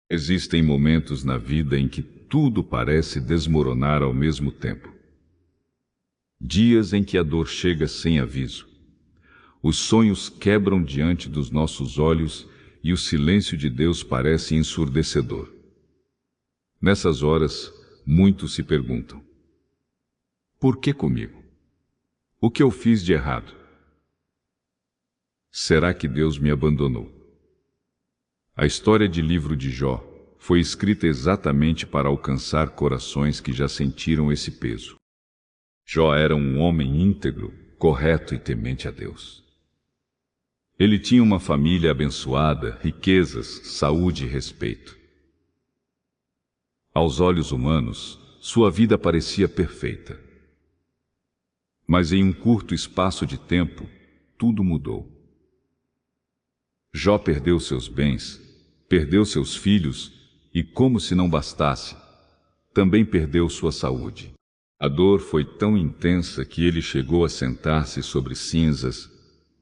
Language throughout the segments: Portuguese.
Existem momentos na vida em que tudo parece desmoronar ao mesmo tempo. Dias em que a dor chega sem aviso. Os sonhos quebram diante dos nossos olhos e o silêncio de Deus parece ensurdecedor. Nessas horas, muitos se perguntam: por que comigo? O que eu fiz de errado? Será que Deus me abandonou? A história de livro de Jó foi escrita exatamente para alcançar corações que já sentiram esse peso. Jó era um homem íntegro, correto e temente a Deus. Ele tinha uma família abençoada, riquezas, saúde e respeito. Aos olhos humanos, sua vida parecia perfeita. Mas em um curto espaço de tempo, tudo mudou. Jó perdeu seus bens, perdeu seus filhos e, como se não bastasse, também perdeu sua saúde. A dor foi tão intensa que ele chegou a sentar-se sobre cinzas,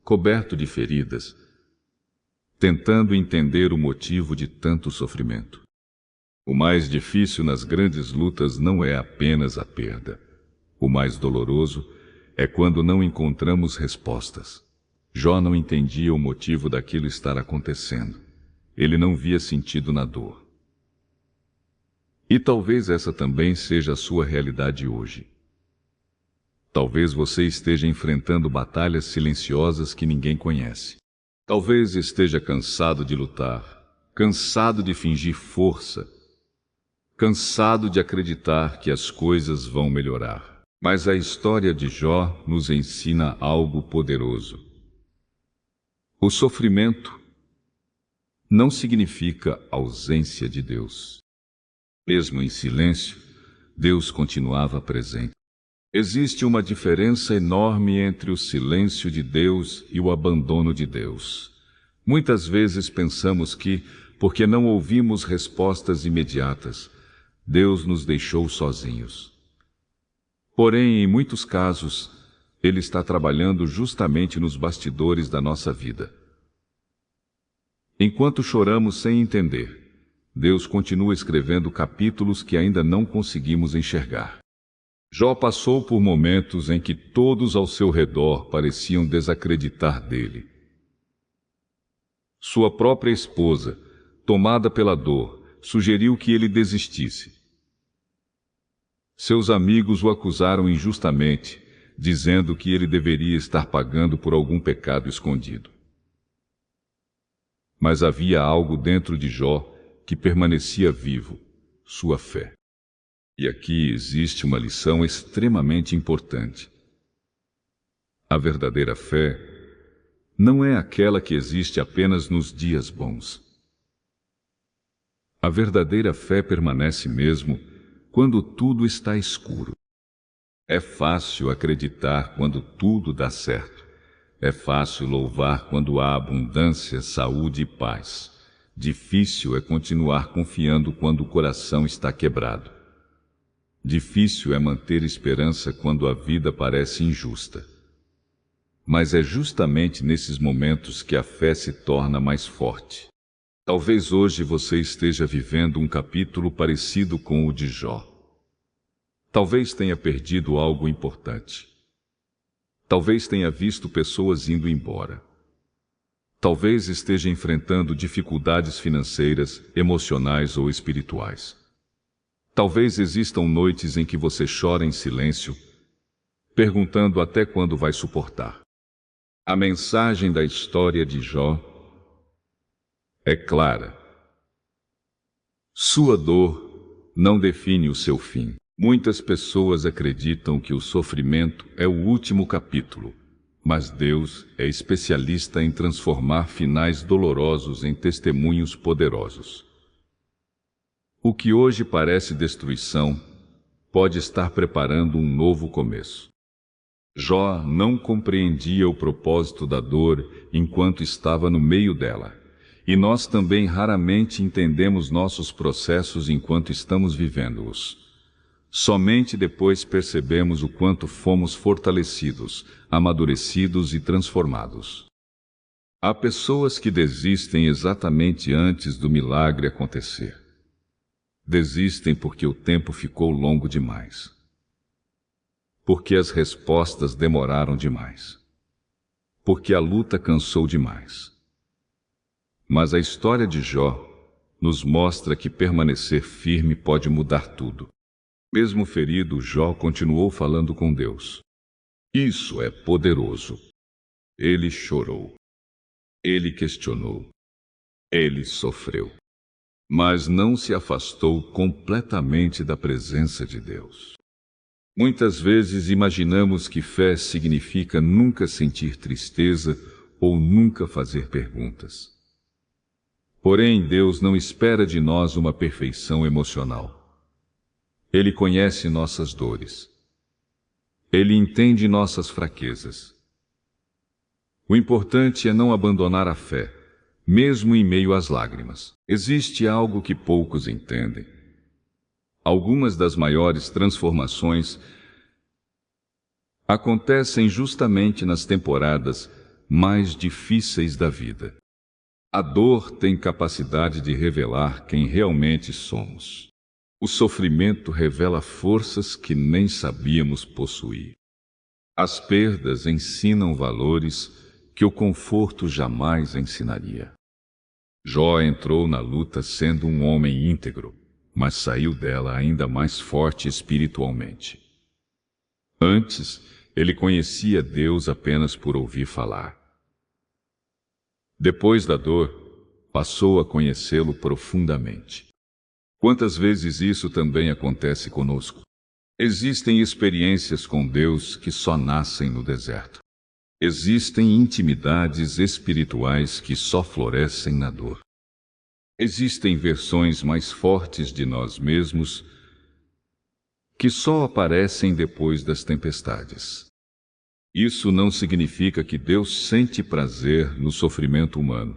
coberto de feridas, tentando entender o motivo de tanto sofrimento. O mais difícil nas grandes lutas não é apenas a perda. O mais doloroso é quando não encontramos respostas. Jó não entendia o motivo daquilo estar acontecendo. Ele não via sentido na dor. E talvez essa também seja a sua realidade hoje. Talvez você esteja enfrentando batalhas silenciosas que ninguém conhece. Talvez esteja cansado de lutar, cansado de fingir força, cansado de acreditar que as coisas vão melhorar. Mas a história de Jó nos ensina algo poderoso. O sofrimento não significa ausência de Deus. Mesmo em silêncio, Deus continuava presente. Existe uma diferença enorme entre o silêncio de Deus e o abandono de Deus. Muitas vezes pensamos que, porque não ouvimos respostas imediatas, Deus nos deixou sozinhos. Porém, em muitos casos, Ele está trabalhando justamente nos bastidores da nossa vida. Enquanto choramos sem entender, Deus continua escrevendo capítulos que ainda não conseguimos enxergar. Jó passou por momentos em que todos ao seu redor pareciam desacreditar dele. Sua própria esposa, tomada pela dor, sugeriu que ele desistisse. Seus amigos o acusaram injustamente, dizendo que ele deveria estar pagando por algum pecado escondido. Mas havia algo dentro de Jó que permanecia vivo, sua fé. E aqui existe uma lição extremamente importante. A verdadeira fé não é aquela que existe apenas nos dias bons. A verdadeira fé permanece mesmo quando tudo está escuro. É fácil acreditar quando tudo dá certo. É fácil louvar quando há abundância, saúde e paz. Difícil é continuar confiando quando o coração está quebrado. Difícil é manter esperança quando a vida parece injusta. Mas é justamente nesses momentos que a fé se torna mais forte. Talvez hoje você esteja vivendo um capítulo parecido com o de Jó. Talvez tenha perdido algo importante. Talvez tenha visto pessoas indo embora. Talvez esteja enfrentando dificuldades financeiras, emocionais ou espirituais. Talvez existam noites em que você chora em silêncio, perguntando até quando vai suportar. A mensagem da história de Jó é clara. Sua dor não define o seu fim. Muitas pessoas acreditam que o sofrimento é o último capítulo, mas Deus é especialista em transformar finais dolorosos em testemunhos poderosos. O que hoje parece destruição pode estar preparando um novo começo. Jó não compreendia o propósito da dor enquanto estava no meio dela. E nós também raramente entendemos nossos processos enquanto estamos vivendo-os. Somente depois percebemos o quanto fomos fortalecidos, amadurecidos e transformados. Há pessoas que desistem exatamente antes do milagre acontecer. Desistem porque o tempo ficou longo demais. Porque as respostas demoraram demais. Porque a luta cansou demais. Mas a história de Jó nos mostra que permanecer firme pode mudar tudo. Mesmo ferido, Jó continuou falando com Deus. Isso é poderoso. Ele chorou. Ele questionou. Ele sofreu. Mas não se afastou completamente da presença de Deus. Muitas vezes imaginamos que fé significa nunca sentir tristeza ou nunca fazer perguntas. Porém, Deus não espera de nós uma perfeição emocional. Ele conhece nossas dores. Ele entende nossas fraquezas. O importante é não abandonar a fé, mesmo em meio às lágrimas. Existe algo que poucos entendem. Algumas das maiores transformações acontecem justamente nas temporadas mais difíceis da vida. A dor tem capacidade de revelar quem realmente somos. O sofrimento revela forças que nem sabíamos possuir. As perdas ensinam valores que o conforto jamais ensinaria. Jó entrou na luta sendo um homem íntegro, mas saiu dela ainda mais forte espiritualmente. Antes, ele conhecia Deus apenas por ouvir falar. Depois da dor, passou a conhecê-lo profundamente. Quantas vezes isso também acontece conosco? Existem experiências com Deus que só nascem no deserto. Existem intimidades espirituais que só florescem na dor. Existem versões mais fortes de nós mesmos que só aparecem depois das tempestades. Isso não significa que Deus sente prazer no sofrimento humano.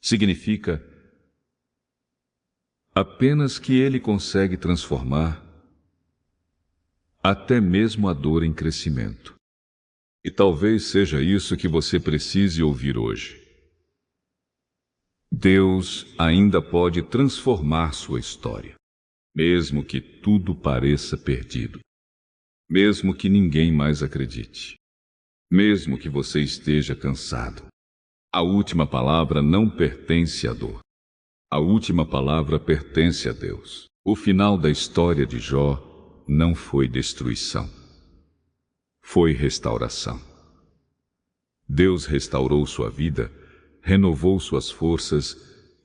Significa apenas que Ele consegue transformar até mesmo a dor em crescimento. E talvez seja isso que você precise ouvir hoje. Deus ainda pode transformar sua história, mesmo que tudo pareça perdido. Mesmo que ninguém mais acredite. Mesmo que você esteja cansado. A última palavra não pertence à dor. A última palavra pertence a Deus. O final da história de Jó não foi destruição. Foi restauração. Deus restaurou sua vida, renovou suas forças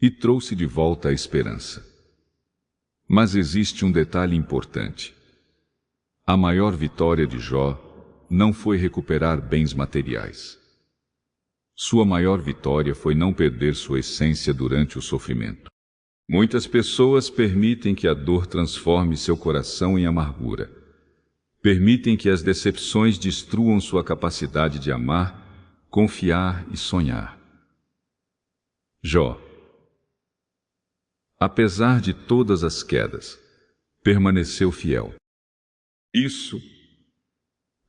e trouxe de volta a esperança. Mas existe um detalhe importante. A maior vitória de Jó não foi recuperar bens materiais. Sua maior vitória foi não perder sua essência durante o sofrimento. Muitas pessoas permitem que a dor transforme seu coração em amargura. Permitem que as decepções destruam sua capacidade de amar, confiar e sonhar. Jó, apesar de todas as quedas, permaneceu fiel. Isso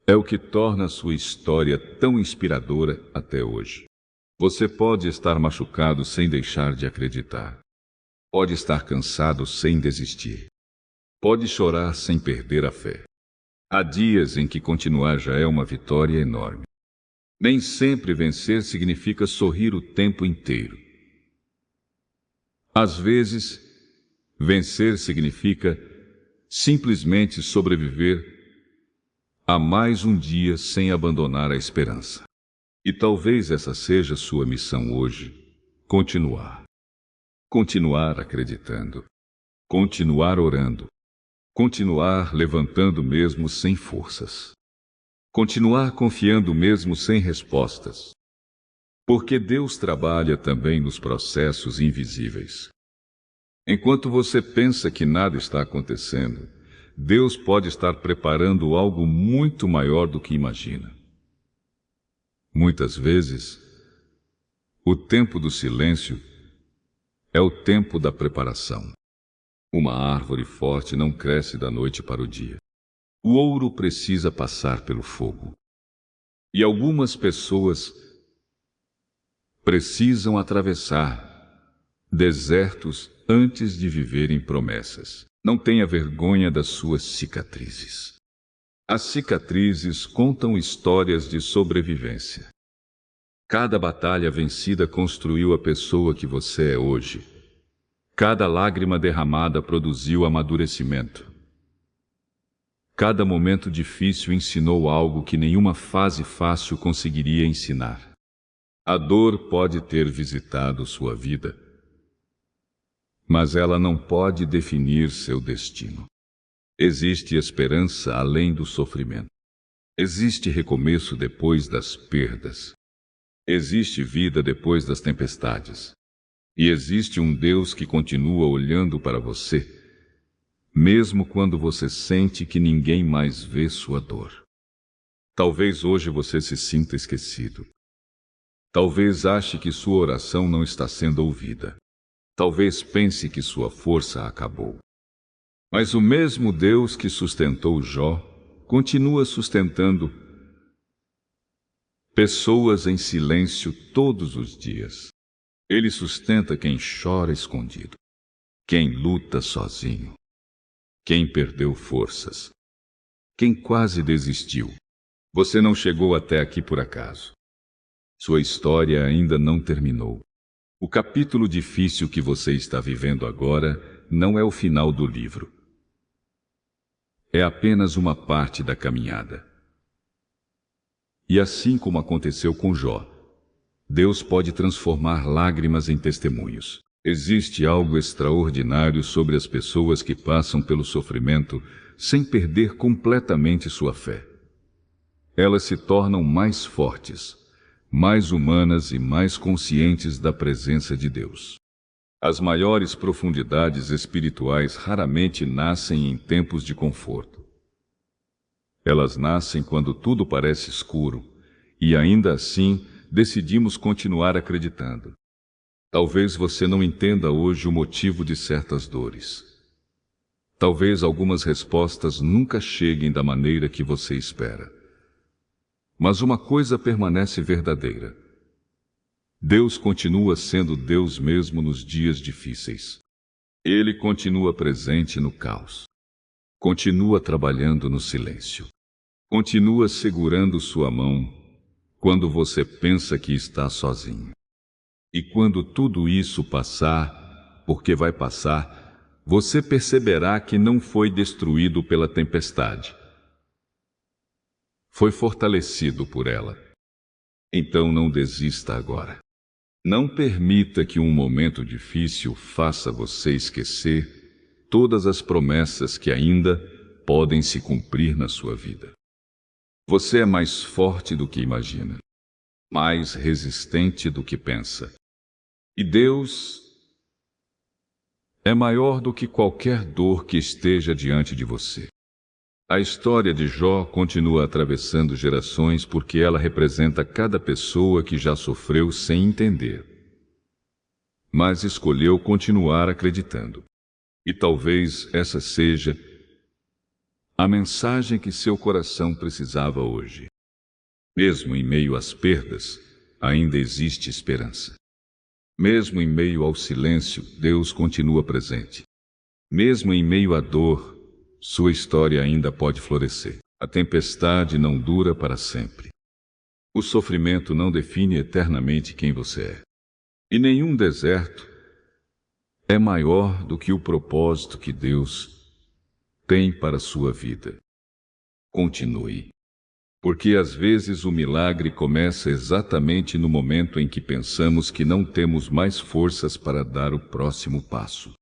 é o que torna sua história tão inspiradora até hoje. Você pode estar machucado sem deixar de acreditar. Pode estar cansado sem desistir. Pode chorar sem perder a fé. Há dias em que continuar já é uma vitória enorme. Nem sempre vencer significa sorrir o tempo inteiro. Às vezes, vencer significa simplesmente sobreviver a mais um dia sem abandonar a esperança. E talvez essa seja sua missão hoje: continuar. Continuar acreditando. Continuar orando. Continuar levantando mesmo sem forças. Continuar confiando mesmo sem respostas. Porque Deus trabalha também nos processos invisíveis. Enquanto você pensa que nada está acontecendo, Deus pode estar preparando algo muito maior do que imagina. Muitas vezes, o tempo do silêncio é o tempo da preparação. Uma árvore forte não cresce da noite para o dia. O ouro precisa passar pelo fogo. E algumas pessoas precisam atravessar desertos antes de viverem promessas. Não tenha vergonha das suas cicatrizes. As cicatrizes contam histórias de sobrevivência. Cada batalha vencida construiu a pessoa que você é hoje. Cada lágrima derramada produziu amadurecimento. Cada momento difícil ensinou algo que nenhuma fase fácil conseguiria ensinar. A dor pode ter visitado sua vida, mas ela não pode definir seu destino. Existe esperança além do sofrimento. Existe recomeço depois das perdas. Existe vida depois das tempestades. E existe um Deus que continua olhando para você, mesmo quando você sente que ninguém mais vê sua dor. Talvez hoje você se sinta esquecido. Talvez ache que sua oração não está sendo ouvida. Talvez pense que sua força acabou. Mas o mesmo Deus que sustentou Jó continua sustentando pessoas em silêncio todos os dias. Ele sustenta quem chora escondido, quem luta sozinho, quem perdeu forças, quem quase desistiu. Você não chegou até aqui por acaso. Sua história ainda não terminou. O capítulo difícil que você está vivendo agora não é o final do livro. É apenas uma parte da caminhada. E assim como aconteceu com Jó, Deus pode transformar lágrimas em testemunhos. Existe algo extraordinário sobre as pessoas que passam pelo sofrimento sem perder completamente sua fé. Elas se tornam mais fortes, mais humanas e mais conscientes da presença de Deus. As maiores profundidades espirituais raramente nascem em tempos de conforto. Elas nascem quando tudo parece escuro e ainda assim decidimos continuar acreditando. Talvez você não entenda hoje o motivo de certas dores. Talvez algumas respostas nunca cheguem da maneira que você espera. Mas uma coisa permanece verdadeira. Deus continua sendo Deus mesmo nos dias difíceis. Ele continua presente no caos. Continua trabalhando no silêncio. Continua segurando sua mão quando você pensa que está sozinho. E quando tudo isso passar, porque vai passar, você perceberá que não foi destruído pela tempestade. Foi fortalecido por ela. Então não desista agora. Não permita que um momento difícil faça você esquecer todas as promessas que ainda podem se cumprir na sua vida. Você é mais forte do que imagina, mais resistente do que pensa. E Deus é maior do que qualquer dor que esteja diante de você. A história de Jó continua atravessando gerações porque ela representa cada pessoa que já sofreu sem entender, mas escolheu continuar acreditando. E talvez essa seja a mensagem que seu coração precisava hoje. Mesmo em meio às perdas, ainda existe esperança. Mesmo em meio ao silêncio, Deus continua presente. Mesmo em meio à dor, sua história ainda pode florescer. A tempestade não dura para sempre. O sofrimento não define eternamente quem você é. E nenhum deserto é maior do que o propósito que Deus tem para a sua vida. Continue. Porque às vezes o milagre começa exatamente no momento em que pensamos que não temos mais forças para dar o próximo passo.